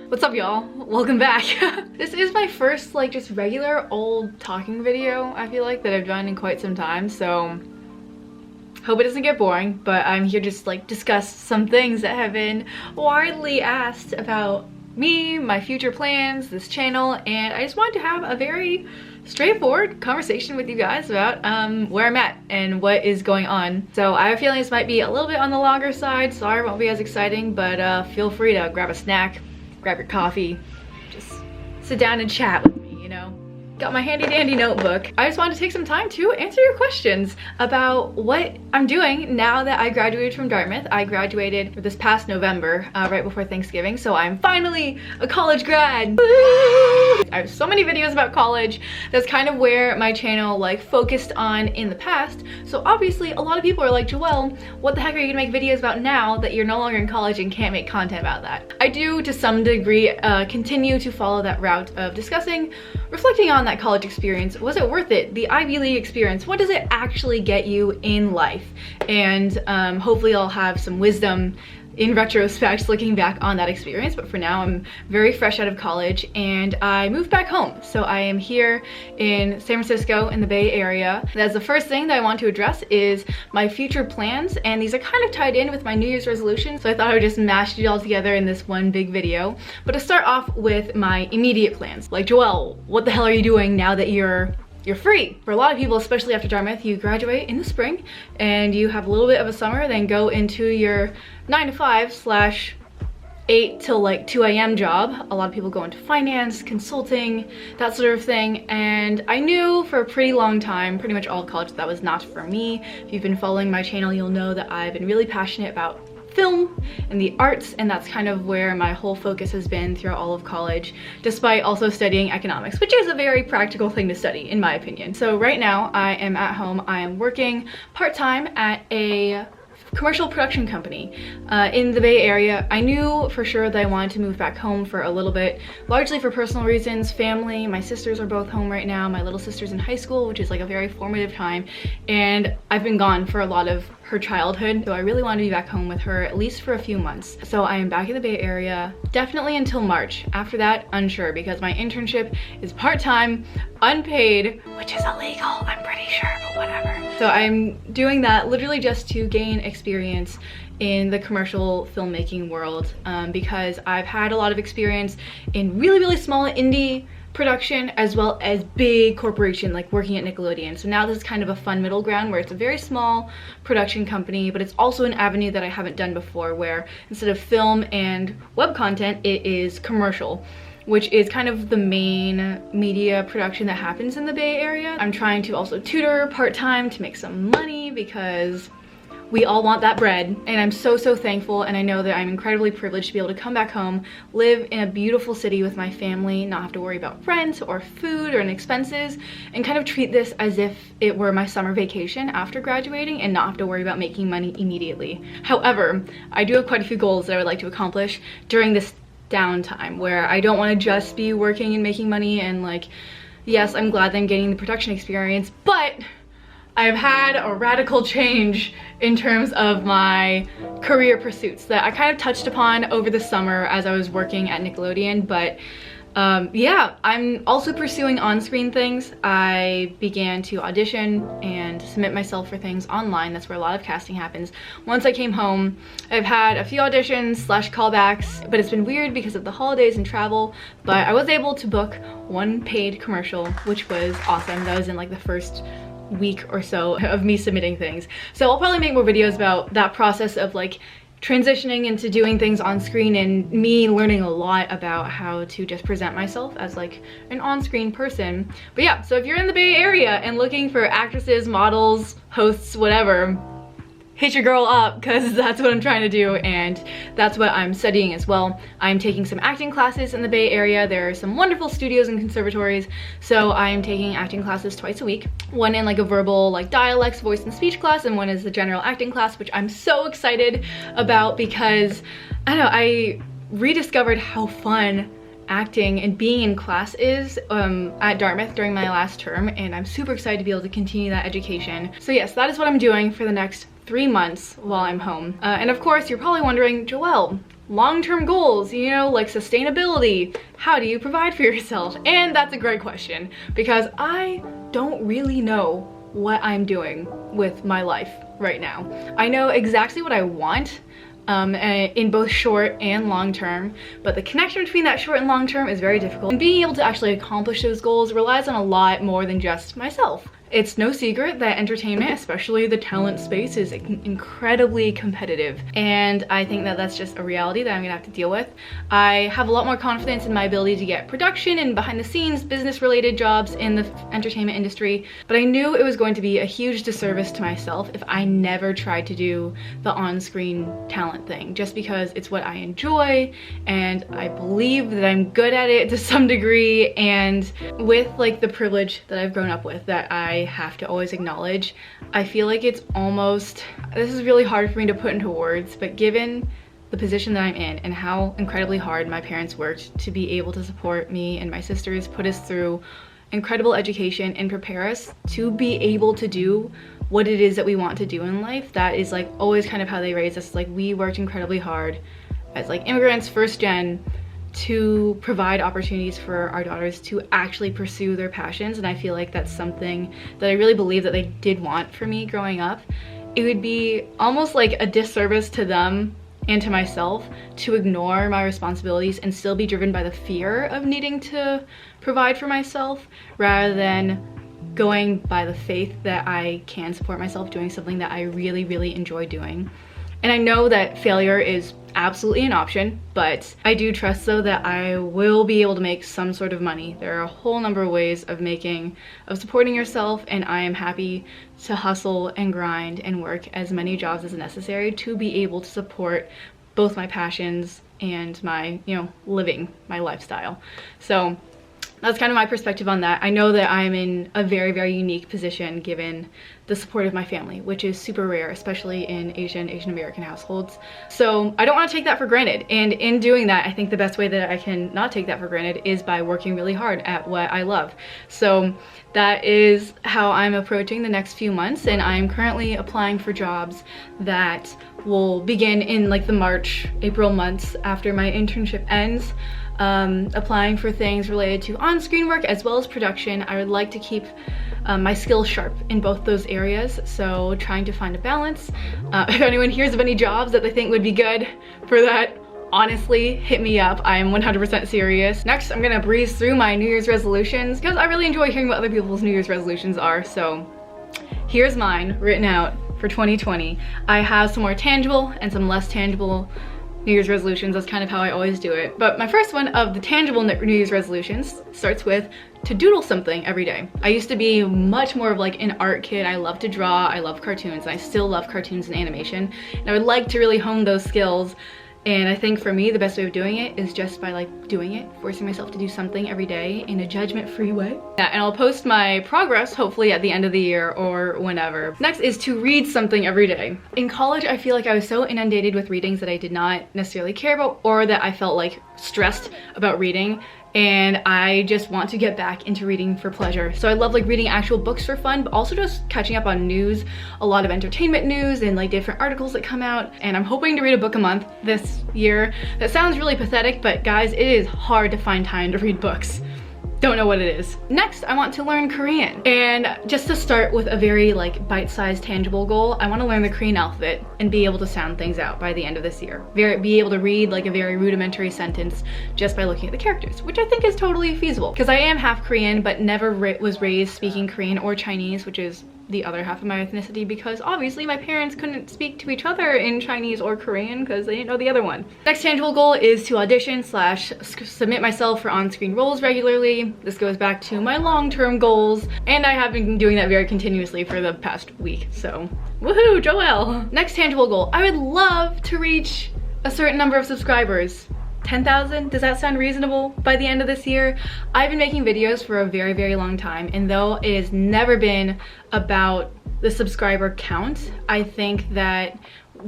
What's up, y'all? Welcome back. This is my first like just regular old talking video, I feel like, that I've done in quite some time, so hope it doesn't get boring, but I'm here just like discuss some things that have been widely asked about me, my future plans, this channel, and I just wanted to have a very straightforward conversation with you guys about where I'm at and what is going on. So I have a feeling this might be a little bit on the longer side. Sorry it won't be as exciting, but feel free to grab a snack, grab your coffee, just sit down and chat with me, you know? Got my handy dandy notebook. I just wanted to take some time to answer your questions about what I'm doing now that I graduated from Dartmouth. I graduated this past November, right before Thanksgiving, so I'm finally a college grad. Woo! I have so many videos about college. That's kind of where my channel like focused on in the past. So obviously a lot of people are like, Joelle, what the heck are you gonna make videos about now that you're no longer in college and can't make content about that? I do to some degree continue to follow that route of discussing, reflecting on that college experience. Was it worth it? The Ivy League experience, what does it actually get you in life? And hopefully I'll have some wisdom in retrospect looking back on that experience, but for now I'm very fresh out of college and I moved back home. So I am here in San Francisco in the Bay Area. That's the first thing that I want to address is my future plans, and these are kind of tied in with my New Year's resolution, so I thought I would just mash it all together in this one big video. But to start off with my immediate plans, like, Joelle, what the hell are you doing now that you're free? For a lot of people, especially after Dartmouth, you graduate in the spring and you have a little bit of a summer, then go into your 9 to 5 / 8 till like 2 a.m. job. A lot of people go into finance, consulting, that sort of thing. And I knew for a pretty long time, pretty much all of college, that was not for me. If you've been following my channel, you'll know that I've been really passionate about film and the arts, and that's kind of where my whole focus has been throughout all of college, despite also studying economics, which is a very practical thing to study in my opinion. So right now I am at home. I am working part-time at a commercial production company in the Bay Area. I knew for sure that I wanted to move back home for a little bit, largely for personal reasons, family. My sisters are both home right now. My little sister's in high school, which is like a very formative time, and I've been gone for a lot of her childhood, so I really want to be back home with her at least for a few months. So I am back in the Bay Area definitely until March. After that, unsure, because my internship is part-time, unpaid, which is illegal, I'm pretty sure, but whatever. So I'm doing that literally just to gain experience in the commercial filmmaking world, because I've had a lot of experience in really small indie production as well as big corporation, like working at Nickelodeon. So now this is kind of a fun middle ground where it's a very small production company, but it's also an avenue that I haven't done before, where instead of film and web content, it is commercial, which is kind of the main media production that happens in the Bay Area. I'm trying to also tutor part-time to make some money because we all want that bread, and I'm so thankful, and I know that I'm incredibly privileged to be able to come back home, live in a beautiful city with my family, not have to worry about rent or food or expenses, and kind of treat this as if it were my summer vacation after graduating and not have to worry about making money immediately. However, I do have quite a few goals that I would like to accomplish during this downtime, where I don't want to just be working and making money, and like, yes, I'm glad that I'm getting the production experience, but I've had a radical change in terms of my career pursuits that I kind of touched upon over the summer as I was working at Nickelodeon, but yeah, I'm also pursuing on-screen things. I began to audition and submit myself for things online. That's where a lot of casting happens. Once I came home, I've had a few auditions / callbacks, but it's been weird because of the holidays and travel, but I was able to book one paid commercial, which was awesome. That was in like the first week or so of me submitting things. So I'll probably make more videos about that process of like transitioning into doing things on screen, and me learning a lot about how to just present myself as like an on-screen person. But yeah, so if you're in the Bay Area and looking for actresses, models, hosts, whatever, hit your girl up, because that's what I'm trying to do, and that's what I'm studying as well. I'm taking some acting classes in the Bay Area. There are some wonderful studios and conservatories, so I'm taking acting classes twice a week. One in like a verbal, like dialects, voice and speech class, and one is the general acting class, which I'm so excited about because, I don't know, I rediscovered how fun acting and being in class is at Dartmouth during my last term, and I'm super excited to be able to continue that education. So yes, that is what I'm doing for the next 3 months while I'm home. And of course, you're probably wondering, Joelle, long-term goals, you know, like sustainability. How do you provide for yourself? And that's a great question because I don't really know what I'm doing with my life right now. I know exactly what I want in both short and long term, but the connection between that short and long term is very difficult. And being able to actually accomplish those goals relies on a lot more than just myself. It's no secret that entertainment, especially the talent space, is incredibly competitive, and I think that that's just a reality that I'm gonna have to deal with. I have a lot more confidence in my ability to get production and behind the scenes business related jobs in the entertainment industry, but I knew it was going to be a huge disservice to myself if I never tried to do the on-screen talent thing, just because it's what I enjoy and I believe that I'm good at it to some degree, and with like the privilege that I've grown up with that I have to always acknowledge, I feel like it's almost, this is really hard for me to put into words, but given the position that I'm in and how incredibly hard my parents worked to be able to support me and my sisters, put us through incredible education and prepare us to be able to do what it is that we want to do in life, that is like always kind of how they raised us. Like, we worked incredibly hard as like immigrants, first gen, to provide opportunities for our daughters to actually pursue their passions, and I feel like that's something that I really believe that they did want for me growing up. It would be almost like a disservice to them and to myself to ignore my responsibilities and still be driven by the fear of needing to provide for myself, rather than going by the faith that I can support myself doing something that I really, really enjoy doing. And I know that failure is absolutely an option, but I do trust though that I will be able to make some sort of money. There are a whole number of ways of supporting yourself, and I am happy to hustle and grind and work as many jobs as necessary to be able to support both my passions and my, you know, living my lifestyle. So that's kind of my perspective on that. I know that I'm in a very, very unique position given the support of my family, which is super rare, especially in Asian American households. So I don't want to take that for granted. And in doing that, I think the best way that I can not take that for granted is by working really hard at what I love. So that is how I'm approaching the next few months. And I'm currently applying for jobs that will begin in like the March, April months after my internship ends. Applying for things related to on-screen work as well as production. I would like to keep my skills sharp in both those areas, so trying to find a balance. If anyone hears of any jobs that they think would be good for that, honestly, hit me up. I am 100% serious. Next, I'm gonna breeze through my New Year's resolutions because I really enjoy hearing what other people's New Year's resolutions are. So here's mine written out for 2020. I have some more tangible and some less tangible New Year's resolutions. That's kind of how I always do it. But my first one of the tangible New Year's resolutions starts with to doodle something every day. I used to be much more of like an art kid. I love to draw, I love cartoons, and I still love cartoons and animation. And I would like to really hone those skills. And I think for me, the best way of doing it is just by like doing it, forcing myself to do something every day in a judgment-free way. Yeah, and I'll post my progress hopefully at the end of the year or whenever. Next is to read something every day. In college, I feel like I was so inundated with readings that I did not necessarily care about, or that I felt like stressed about reading. And I just want to get back into reading for pleasure. So I love like reading actual books for fun, but also just catching up on news, a lot of entertainment news and like different articles that come out. And I'm hoping to read a book a month this year. That sounds really pathetic, but guys, it is hard to find time to read books. Don't know what it is. Next, I want to learn Korean. And just to start with a very like bite-sized tangible goal, I want to learn the Korean alphabet and be able to sound things out by the end of this year. Be able to read like a very rudimentary sentence just by looking at the characters, which I think is totally feasible. Because I am half Korean, but never was raised speaking Korean or Chinese, which is the other half of my ethnicity, because obviously my parents couldn't speak to each other in Chinese or Korean because they didn't know the other one. Next tangible goal is to audition / submit myself for on-screen roles regularly. This goes back to my long-term goals, and I have been doing that very continuously for the past week, so woohoo, Joelle! Next tangible goal, I would love to reach a certain number of subscribers. 10,000? Does that sound reasonable by the end of this year? I've been making videos for a very, very long time, and though it has never been about the subscriber count, I think that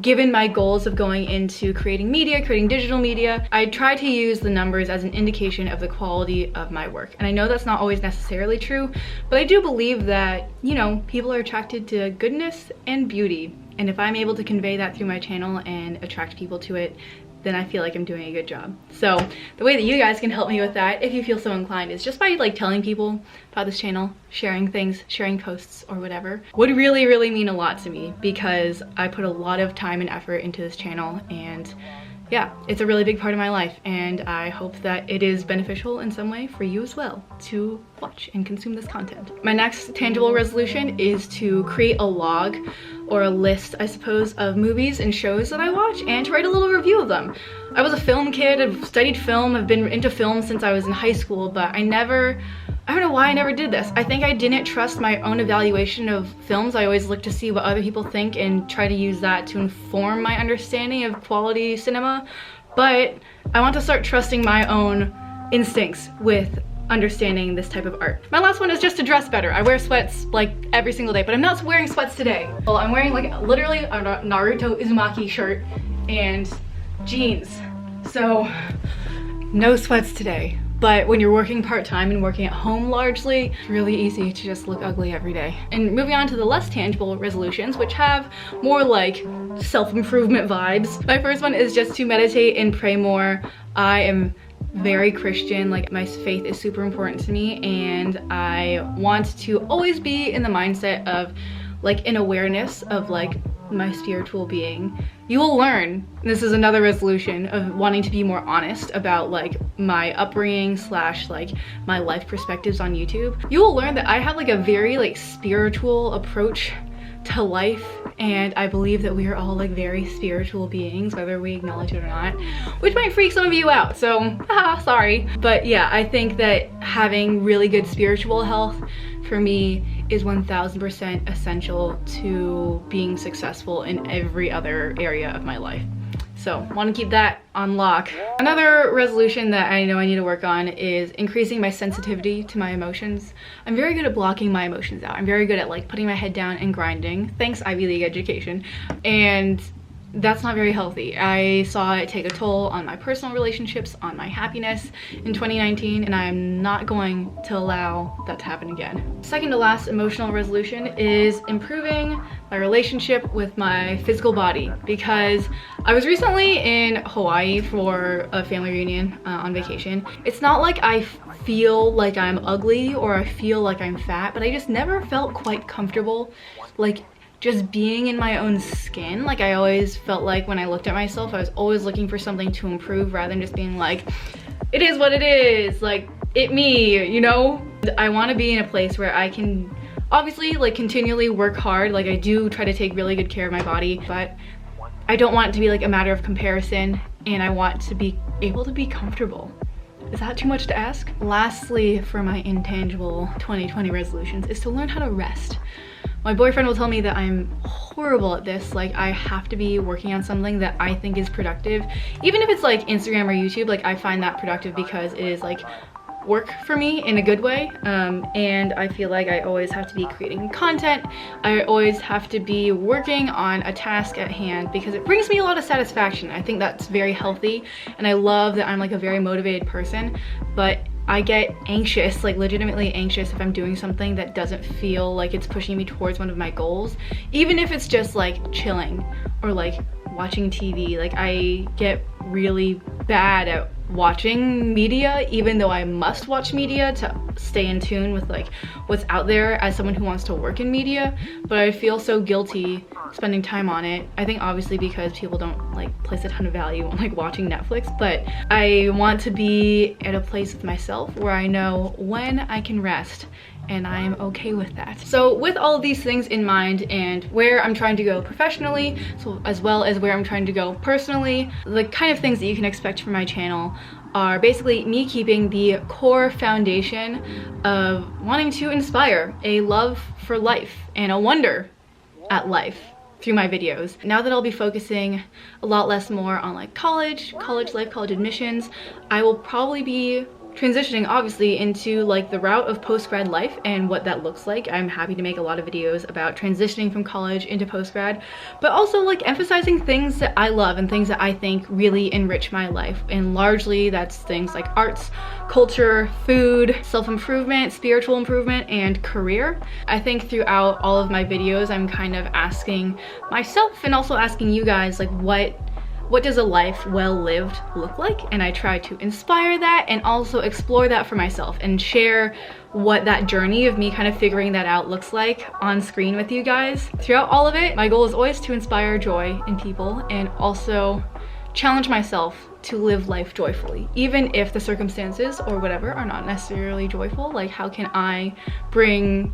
given my goals of going into creating digital media, I try to use the numbers as an indication of the quality of my work. And I know that's not always necessarily true, but I do believe that, you know, people are attracted to goodness and beauty. And if I'm able to convey that through my channel and attract people to it, then I feel like I'm doing a good job. So the way that you guys can help me with that, if you feel so inclined, is just by like telling people about this channel, sharing things, sharing posts or whatever, would really, really mean a lot to me, because I put a lot of time and effort into this channel, and yeah, it's a really big part of my life, and I hope that it is beneficial in some way for you as well to watch and consume this content. My next tangible resolution is to create a log, or a list, I suppose, of movies and shows that I watch, and to write a little review of them. I was a film kid, I've studied film, I've been into film since I was in high school, but I don't know why I never did this. I think I didn't trust my own evaluation of films. I always look to see what other people think and try to use that to inform my understanding of quality cinema. But I want to start trusting my own instincts with understanding this type of art. My last one is just to dress better. I wear sweats like every single day, but I'm not wearing sweats today. Well, I'm wearing like literally a Naruto Uzumaki shirt and jeans. So no sweats today. But when you're working part-time and working at home largely, it's really easy to just look ugly every day. And moving on to the less tangible resolutions, which have more like self-improvement vibes. My first one is just to meditate and pray more. I am very Christian, like my faith is super important to me, and I want to always be in the mindset of like an awareness of like my spiritual being. You will learn, this is another resolution of wanting to be more honest about like my upbringing slash like my life perspectives on YouTube. You will learn that I have like a very like spiritual approach to life, and I believe that we are all like very spiritual beings, whether we acknowledge it or not, which might freak some of you out, so haha, sorry. But yeah, I think that having really good spiritual health for me is 1000% essential to being successful in every other area of my life. So want to keep that on lock. Another resolution that I know I need to work on is increasing my sensitivity to my emotions. I'm very good at blocking my emotions out. I'm very good at like putting my head down and grinding. Thanks, Ivy League education. And that's not very healthy. I saw it take a toll on my personal relationships, on my happiness in 2019, and I'm not going to allow that to happen again. Second to last emotional resolution is improving my relationship with my physical body, because I was recently in Hawaii for a family reunion on vacation. It's not like I feel like I'm ugly or I feel like I'm fat, but I just never felt quite comfortable like just being in my own skin. Like I always felt like when I looked at myself, I was always looking for something to improve rather than just being like, it is what it is, like it me, you know? I want to be in a place where I can obviously like continually work hard. Like I do try to take really good care of my body, but I don't want it to be like a matter of comparison, and I want to be able to be comfortable. Is that too much to ask? Lastly, for my intangible 2020 resolutions is to learn how to rest. My boyfriend will tell me that I'm horrible at this. Like I have to be working on something that I think is productive. Even if it's like Instagram or YouTube, like I find that productive because it is like work for me in a good way. And I feel like I always have to be creating content. I always have to be working on a task at hand because it brings me a lot of satisfaction. I think that's very healthy, and I love that I'm like a very motivated person, but I get anxious, like legitimately anxious, if I'm doing something that doesn't feel like it's pushing me towards one of my goals. Even if it's just like chilling or like watching TV, like I get really bad at watching media, even though I must watch media to stay in tune with like what's out there as someone who wants to work in media. But I feel so guilty spending time on it. I think obviously because people don't like place a ton of value on like watching Netflix, but I want to be at a place with myself where I know when I can rest, and I'm okay with that. So with all of these things in mind and where I'm trying to go professionally, so as well as where I'm trying to go personally, the kind of things that you can expect from my channel are basically me keeping the core foundation of wanting to inspire a love for life and a wonder at life through my videos. Now that I'll be focusing a lot less more on like college life, college admissions, I will probably be transitioning obviously into like the route of post-grad life and what that looks like. I'm happy to make a lot of videos about transitioning from college into post-grad, but also like emphasizing things that I love and things that I think really enrich my life. And largely that's things like arts, culture, food, self-improvement, spiritual improvement, and career. I think throughout all of my videos, I'm kind of asking myself and also asking you guys like what what does a life well lived look like, and I try to inspire that and also explore that for myself and share what that journey of me kind of figuring that out looks like on screen with you guys. Throughout all of it, my goal is always to inspire joy in people and also challenge myself to live life joyfully, even if the circumstances or whatever are not necessarily joyful. Like, how can I bring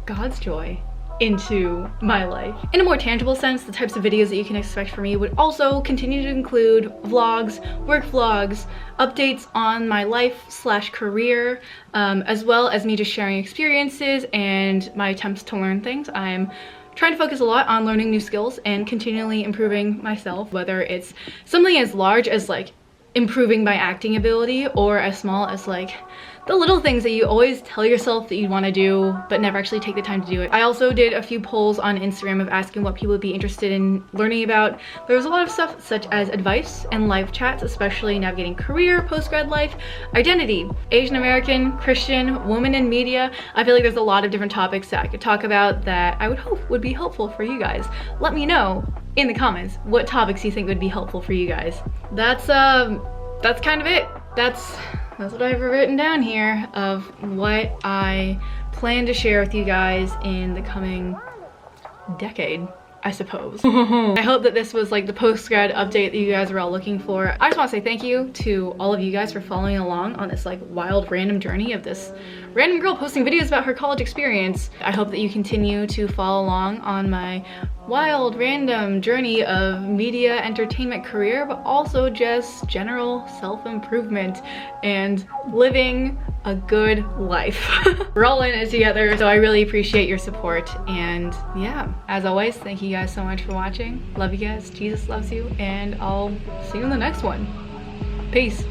God's joy into my life? In a more tangible sense, the types of videos that you can expect from me would also continue to include vlogs, work vlogs, updates on my life/career, as well as me just sharing experiences and my attempts to learn things. I'm trying to focus a lot on learning new skills and continually improving myself, whether it's something as large as like improving my acting ability or as small as like the little things that you always tell yourself that you want to do but never actually take the time to do it. I also did a few polls on Instagram of asking what people would be interested in learning about. There was a lot of stuff such as advice and live chats, especially navigating career, post-grad life, identity, Asian American, Christian, woman in media. I feel like there's a lot of different topics that I could talk about that I would hope would be helpful for you guys. Let me know in the comments what topics you think would be helpful for you guys. That's kind of it. That's what I have written down here of what I plan to share with you guys in the coming decade, I suppose. I hope that this was like the post-grad update that you guys are all looking for. I just want to say thank you to all of you guys for following along on this like wild random journey of this random girl posting videos about her college experience. I hope that you continue to follow along on my wild random journey of media entertainment career, but also just general self-improvement and living a good life. We're all in it together, so I really appreciate your support. And yeah, as always, thank you guys so much for watching. Love you guys, Jesus loves you, and I'll see you in the next one. Peace.